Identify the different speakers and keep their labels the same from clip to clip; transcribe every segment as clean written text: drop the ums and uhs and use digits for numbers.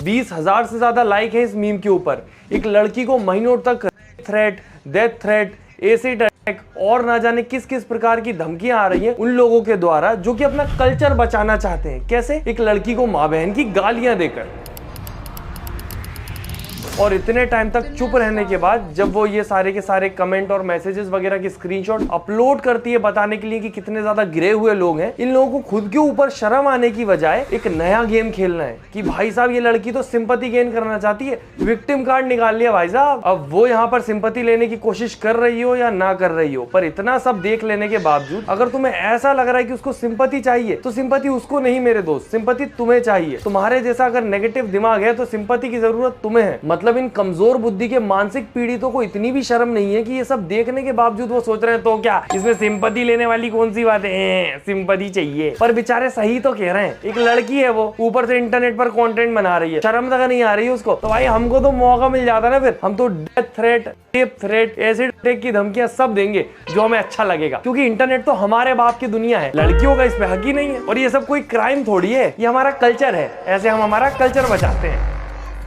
Speaker 1: 20,000 से ज्यादा लाइक है इस मीम के ऊपर। एक लड़की को महीनों तक threat, death threat, acid attack और ना जाने किस किस प्रकार की धमकियां आ रही हैं उन लोगों के द्वारा जो कि अपना कल्चर बचाना चाहते हैं। कैसे? एक लड़की को माँ बहन की गालियां देकर। और इतने टाइम तक चुप रहने के बाद जब वो ये सारे के सारे कमेंट और मैसेजेस वगैरह की स्क्रीनशॉट अपलोड करती है बताने के लिए कि कितने ज्यादा गिरे हुए लोग हैं, इन लोगों को खुद के ऊपर शर्म आने की बजाय एक नया गेम खेलना है कि भाई साहब ये लड़की तो सिंपैथी गेन करना चाहती है, विक्टिम कार्ड निकाल लिया भाई साहब। अब वो यहाँ पर सिंपैथी लेने की कोशिश कर रही हो या ना कर रही हो, पर इतना सब देख लेने के बावजूद अगर तुम्हें ऐसा लग रहा है कि उसको सिंपैथी चाहिए तो सिंपैथी उसको नहीं मेरे दोस्त, सिंपैथी तुम्हें चाहिए। तुम्हारे जैसा अगर नेगेटिव दिमाग है तो सिंपैथी की जरूरत तुम्हें है। मतलब इन कमजोर बुद्धि के मानसिक पीड़ितों को इतनी भी शर्म नहीं है कि ये सब देखने के बावजूद वो सोच रहे हैं तो क्या इसमें सिंपैथी लेने वाली कौन सी बात है, सिंपैथी चाहिए। पर बेचारे सही तो कह रहे हैं, एक लड़की है वो ऊपर से इंटरनेट पर कंटेंट बना रही है, शर्म तक नहीं आ रही है उसको। तो भाई हमको तो मौका मिल जाता ना, फिर हम तो death threat, rape threat, acid attack की धमकियां सब देंगे जो हमें अच्छा लगेगा, क्योंकि इंटरनेट तो हमारे बाप की दुनिया है, लड़कियों का इस पे हक ही नहीं है। और ये सब कोई क्राइम थोड़ी है, ये हमारा कल्चर है, ऐसे हम हमारा कल्चर बचाते हैं।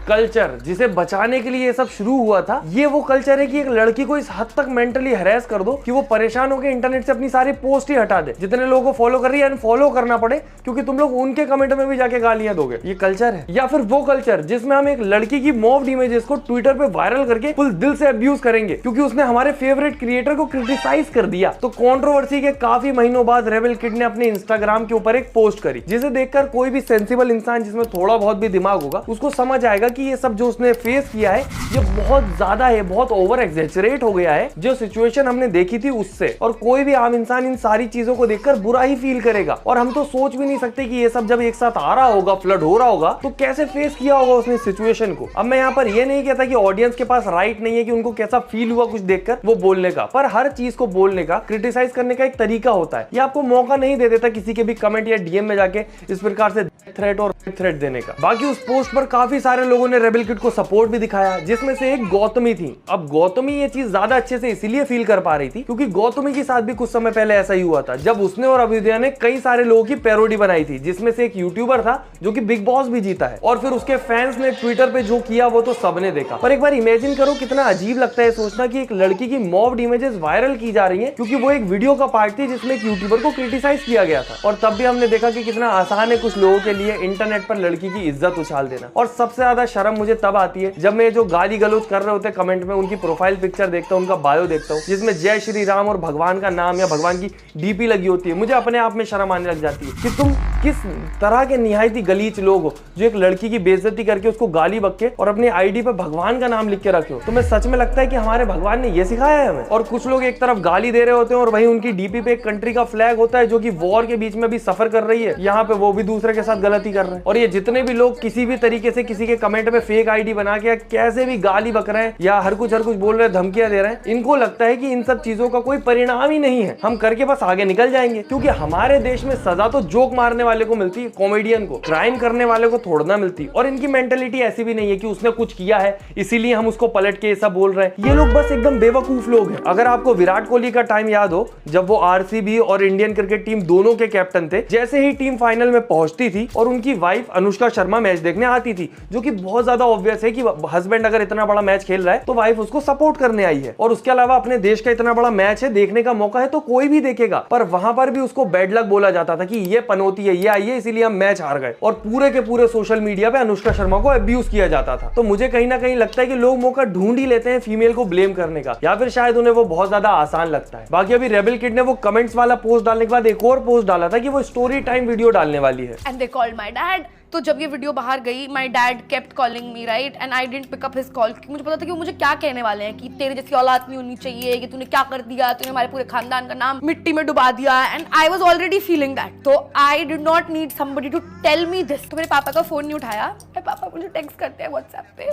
Speaker 1: कल्चर जिसे बचाने के लिए ये सब शुरू हुआ था, ये वो कल्चर है कि एक लड़की को इस हद तक मेंटली हैरेस कर दो कि वो परेशान होकर इंटरनेट से अपनी सारी पोस्ट ही हटा दे। जितने लोगों को फॉलो कर रही है अनफॉलो करना पड़े क्योंकि तुम लोग उनके कमेंट में भी जाके गालियां दोगे। ये कल्चर है। या फिर वो कल्चर जिसमें हम एक लड़की की मॉफ्ड इमेजेस को ट्विटर पे वायरल करके फुल दिल से अब्यूज करेंगे क्योंकि उसने हमारे फेवरेट क्रिएटर को क्रिटिसाइज कर दिया। तो कंट्रोवर्सी के काफी महीनों बाद रेबल किड ने अपने इंस्टाग्राम के ऊपर एक पोस्ट करी जिसे देखकर कोई भी सेंसिबल इंसान जिसमें थोड़ा बहुत भी दिमाग होगा उसको समझ आएगा कि ये सब जो उसने फेस किया है ये बहुत ज्यादा है, बहुत ओवर एग्जैजरेट हो गया है जो सिचुएशन हमने देखी थी उससे। और कोई भी आम इंसान इन सारी चीजों को देखकर बुरा ही फील करेगा। और हम तो सोच भी नहीं सकते कि ये सब जब एक साथ आ रहा होगा, फ्लड हो रहा होगा, तो कैसे फेस किया होगा उसने सिचुएशन को। अब मैं यहाँ पर ये नहीं कहता कि ऑडियंस के पास राइट नहीं है कि उनको कैसा फील हुआ कुछ देखकर वो बोलने का, पर हर चीज को बोलने का, क्रिटिसाइज करने का एक तरीका होता है। ये आपको मौका नहीं दे देता किसी के भी कमेंट या डीएम में जाके इस प्रकार से थ्रेट और थ्रेट देने का। बाकी उस पोस्ट पर काफी सारे लोगों ने रेबल किड को सपोर्ट भी दिखाया जिसमें से एक गौतमी थी। अब गौतमी ये चीज ज्यादा अच्छे से इसीलिए फील कर पा रही थी क्योंकि गौतमी के साथ भी कुछ समय पहले ऐसा ही हुआ था जब उसने और अभ्युदया ने कई सारे लोगों की पैरोडी बनाई थी, जिसमें से एक यूट्यूबर था जो कि बिग बॉस भी जीता है। और फिर उसके फैंस ने ट्विटर पे जो किया वो तो सबने देखा। पर एक बार इमेजिन करो कितना अजीब लगता है सोचना कि एक लड़की की मॉफ्ड इमेजेस वायरल की जा रही है क्योंकि वो एक वीडियो का पार्ट थी जिसमें एक यूट्यूबर को क्रिटिसाइज किया गया था। और तब भी हमने देखा कि कितना आसान है कुछ लोगों के लिए इंटरनेट पर लड़की की इज्जत उछाल देना। और सबसे ज्यादा शर्म मुझे तब आती है जब मैं जो गाली गलौज कर रहे होते कमेंट में उनकी प्रोफाइल पिक्चर देखता हूँ, उनका बायो देखता हूँ जिसमें जय श्री राम और भगवान का नाम या भगवान की डीपी लगी होती है। मुझे अपने आप में शर्म आने लग जाती है कि तुम किस तरह के निहायती गलीच लोग हो जो एक लड़की की बेइज्जती करके उसको गाली बक के और अपनी आईडी पर भगवान का नाम लिख के रखे हो। तुम्हें सच में लगता है कि हमारे भगवान ने ये सिखाया है हमें? और कुछ लोग एक तरफ गाली दे रहे होते हैं और वहीं उनकी डीपी पे एक कंट्री का फ्लैग होता है जो कि वॉर के बीच में भी सफर कर रही है, यहाँ पे वो भी दूसरे के साथ गलती कर रहे हैं। और ये जितने भी लोग किसी भी तरीके से किसी के कमेंट में फेक आईडी बना के कैसे भी गाली बक रहे हैं या हर कुछ बोल रहे हैं, धमकियां दे रहे हैं, इनको लगता है कि इन सब चीजों का कोई परिणाम ही नहीं है, हम करके बस आगे निकल जाएंगे। क्योंकि हमारे देश में सजा तो जोक मारने वाले को मिलती है, कॉमेडियन को, क्राइम करने वाले को थोड़ा ना मिलती। और इनकी मेंटेलिटी ऐसी भी नहीं है कि उसने कुछ किया है इसीलिए हम उसको पलट के ऐसा बोल रहे हैं। ये लोग बस एकदम बेवकूफ लोग हैं। अगर आपको विराट कोहली का टाइम याद हो जब वो आरसीबी और इंडियन क्रिकेट टीम दोनों के कैप्टन थे, जैसे ही टीम फाइनल में पहुंचती थी और उनकी वाइफ अनुष्का शर्मा मैच देखने आती थी, जो कि बहुत ज्यादा ऑब्वियस है कि हस्बैंड अगर इतना बड़ा मैच खेल रहा है तो वाइफ उसको सपोर्ट करने आई है। और उसके अलावा अपने देश का इतना बड़ा मैच है, देखने का मौका है तो कोई भी देखेगा। पर वहां पर भी उसको बैड लक बोला जाता था कि ये पनौती है, ये आई है इसीलिए हम मैच हार गए। और पूरे के पूरे सोशल मीडिया पे अनुष्का शर्मा को अब्यूज किया जाता था। तो मुझे कहीं ना कहीं लगता है कि लोग मौका ढूंढ ही लेते हैं फीमेल को ब्लेम करने का, या फिर शायद उन्हें वो बहुत ज्यादा आसान लगता है। बाकी अभी रेबल किड ने वो कमेंट्स वाला पोस्ट डालने के बाद एक और पोस्ट डाला था कि वो स्टोरी टाइम वीडियो डालने वाली है।
Speaker 2: And they called my dad. तो जब ये वीडियो बाहर गई, my dad kept calling me, right, and I didn't pick up his call. मुझे पता था कि वो मुझे क्या कहने वाले हैं कि तेरे जैसी औलाद नहीं होनी चाहिए, कि तूने क्या कर दिया, तूने हमारे पूरे खानदान का नाम मिट्टी में डुबा दिया। And I was already feeling that, तो I did not need somebody to tell me this. तो मेरे पापा का फोन नहीं उठाया, मेरे पापा मुझे टेक्स्ट करते हैं व्हाट्सएप पे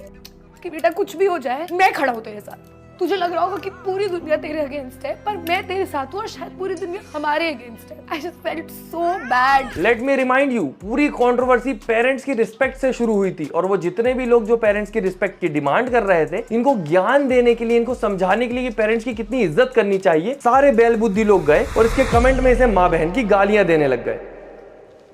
Speaker 2: कि बेटा कुछ भी हो जाए मैं खड़ा हूं तेरे साथ। तुझे लग रहा होगा कि पूरी दुनिया तेरे अगेंस्ट है, पर मैं तेरे साथ हूं और शायद पूरी दुनिया हमारे अगेंस्ट है। I just felt so bad.
Speaker 1: Let me remind you, पूरी कंट्रोवर्सी पेरेंट्स की रिस्पेक्ट से शुरू हुई थी। और वो जितने भी लोग जो पेरेंट्स की रिस्पेक्ट की डिमांड कर रहे थे, इनको ज्ञान देने के लिए, इनको समझाने के लिए कि पेरेंट्स की कितनी इज्जत करनी चाहिए, सारे बैल बुद्धि लोग गए और इसके कमेंट में इसे माँ बहन की गालियां देने लग गए।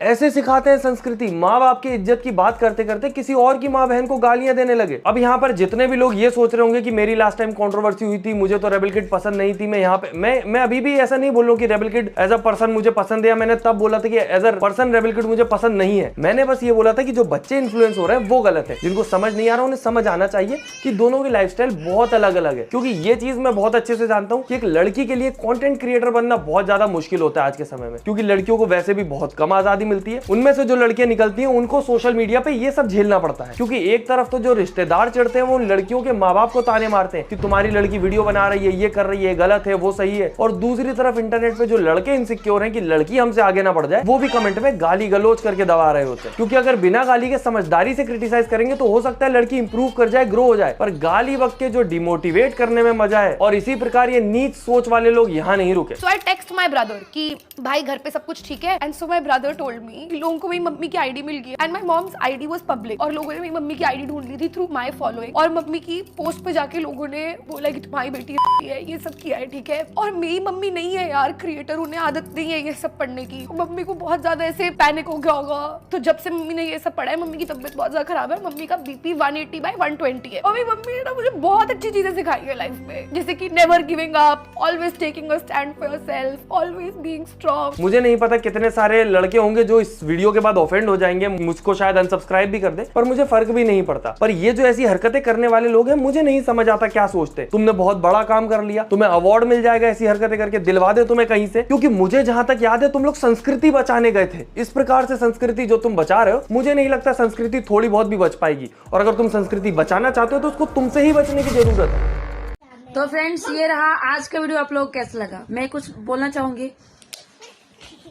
Speaker 1: ऐसे सिखाते हैं संस्कृति। माँ बाप की इज्जत की बात करते करते किसी और की माँ बहन को गालियां देने लगे। अब यहाँ पर जितने भी लोग ये सोच रहे होंगे कि मेरी लास्ट टाइम कंट्रोवर्सी हुई थी, मुझे तो रेबल किड पसंद नहीं थी, मैं यहाँ पे मैं अभी भी ऐसा नहीं बोल रहा हूँ कि rebel kid as a person मुझे पसंद है, या मैंने तब बोला था कि as a person rebel kid मुझे पसंद नहीं है। मैंने बस ये बोला था कि जो बच्चे इन्फ्लुएंस हो रहे हैं वो गलत है। जिनको समझ नहीं आ रहा उन्हें समझ आना चाहिए कि दोनों की लाइफस्टाइल बहुत अलग अलग है। क्योंकि ये चीज मैं बहुत अच्छे से जानता हूँ कि एक लड़की के लिए कंटेंट क्रिएटर बनना बहुत ज्यादा मुश्किल होता है आज के समय में, क्योंकि लड़कियों को वैसे भी बहुत कम आजादी मिलती है। उनमें से जो लड़कियां निकलती हैं उनको सोशल मीडिया पे ये सब झेलना पड़ता है, क्योंकि एक तरफ तो जो रिश्तेदार चढ़ते हैं वो उन लड़कियों के माँ बाप को ताने मारते हैं कि तुम्हारी लड़की वीडियो बना रही है, ये कर रही है, गलत है, वो सही है। और दूसरी तरफ इंटरनेट पे जो लड़के इनसिक्योर हैं कि लड़की हमसे आगे ना बढ़ जाए, वो भी कमेंट में गाली गलोच करके दबा रहे होते हैं। क्योंकि अगर बिना गाली के समझदारी से क्रिटिसाइज करेंगे तो हो सकता है लड़की इंप्रूव कर जाए, ग्रो हो जाए, पर गाली बक के जो डिमोटिवेट करने में मजा है। और इसी प्रकार ये नीच सोच वाले लोग यहाँ नहीं रुके।
Speaker 2: So I text my brother कि भाई घर पे सब कुछ ठीक है, and so my brother told me कि लोगों को मेरी मम्मी की आईडी मिल गई, and my mom's ID was public, और लोगों ने मेरी मम्मी की आईडी ढूंढ ली थी थ्रू my following, और मम्मी की पोस्ट पे जाके लोगों ने बोला कि तुम्हारी बेटी है, ये सब किया है, ठीक है। और मेरी मम्मी नहीं है यार क्रिएटर, उन्हें आदत नहीं है ये सब पढ़ने की। मम्मी को बहुत ज्यादा ऐसे पैनिक हो गया होगा, तो जब से मम्मी ने ये सब पढ़ा है मम्मी की तबीयत बहुत ज्यादा खराब है। मम्मी का BP 180/120 है। और मेरी मम्मी ने ना मुझे बहुत अच्छी चीजें सिखाई है लाइफ में, जैसे कि never giving up, always taking a stand for yourself, always being strong.
Speaker 1: मुझे नहीं पता कितने सारे लड़के होंगे जो इस वीडियो के बाद ऑफेंड हो जाएंगे, मुझको शायद अनसब्सक्राइब भी कर दे, पर मुझे फर्क भी नहीं पड़ता। पर ये जो ऐसी हरकतें करने वाले लोग हैं, मुझे नहीं समझ आता क्या सोचते। तुमने बहुत बड़ा काम कर लिया, तुम्हें अवार्ड मिल जाएगा ऐसी हरकतें करके, दिलवा दे तुम्हें कहीं से। क्योंकि मुझे जहां तक याद है तुम लोग संस्कृति बचाने गए थे। इस प्रकार से संस्कृति जो तुम बचा रहे हो, मुझे नहीं लगता संस्कृति थोड़ी बहुत भी बच पाएगी। और अगर तुम संस्कृति बचाना चाहते हो तो उसको तुमसे ही बचने की जरूरत है।
Speaker 3: तो फ्रेंड्स, ये रहा आज का वीडियो। आप लोग को कैसा लगा? मैं कुछ बोलना चाहूंगी।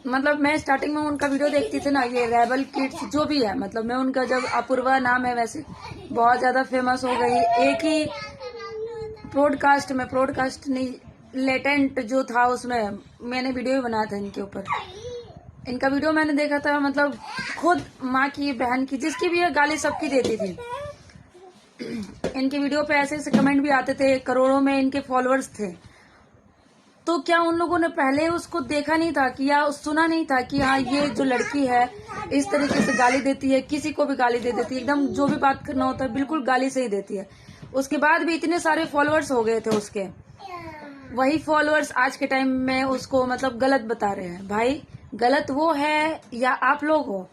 Speaker 3: मतलब मैं स्टार्टिंग में उनका वीडियो देखती थी ना, ये रेबल किड्स जो भी है, मतलब मैं उनका, जब अपूर्वा नाम है वैसे, बहुत ज्यादा फेमस हो गई। एक ही प्रोडकास्ट नहीं, लेटेंट जो था उसमें मैंने वीडियो भी बनाया था इनके ऊपर। इनका वीडियो मैंने देखा था, मतलब खुद माँ की, बहन की, जिसकी भी है, गाली सबकी देती थी। इनके वीडियो पे ऐसे ऐसे कमेंट भी आते थे, करोड़ों में इनके फॉलोअर्स थे। तो क्या उन लोगों ने पहले उसको देखा नहीं था कि, या सुना नहीं था कि हाँ ये जो लड़की है इस तरीके से गाली देती है, किसी को भी गाली दे देती है, एकदम जो भी बात करना होता है बिल्कुल गाली से ही देती है। उसके बाद भी इतने सारे फॉलोअर्स हो गए थे उसके, वही फॉलोअर्स आज के टाइम में उसको मतलब गलत बता रहे हैं। भाई गलत वो है या आप लोग हो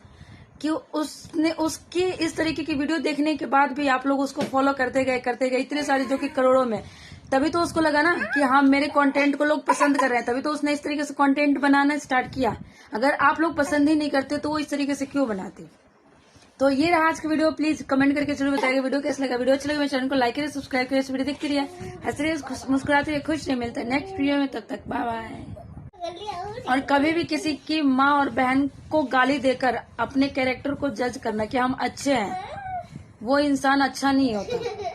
Speaker 3: कि उसने उसकी इस तरीके की वीडियो देखने के बाद भी आप लोग उसको फॉलो करते गए इतने सारे, जो कि करोड़ों में। तभी तो उसको लगा ना कि हाँ मेरे कंटेंट को लोग पसंद कर रहे हैं, तभी तो उसने इस तरीके से कंटेंट बनाना स्टार्ट किया। अगर आप लोग पसंद ही नहीं करते तो वो इस तरीके से क्यों बनाते? तो ये रहा आज का वीडियो। प्लीज कमेंट करके जरूर बताइए वीडियो कैसा लगा। वीडियो अच्छा लगा मेरे चैनल को लाइक करिए, सब्सक्राइब करिए, वीडियो देखते रहिए, हंसते रहिए, मुस्कुराते रहिए, खुश रहिए। मिलते हैं नेक्स्ट वीडियो में, तब तक बाय बाय। और कभी भी किसी की माँ और बहन को गाली देकर अपने कैरेक्टर को जज करना कि हम अच्छे हैं, वो इंसान अच्छा नहीं होता।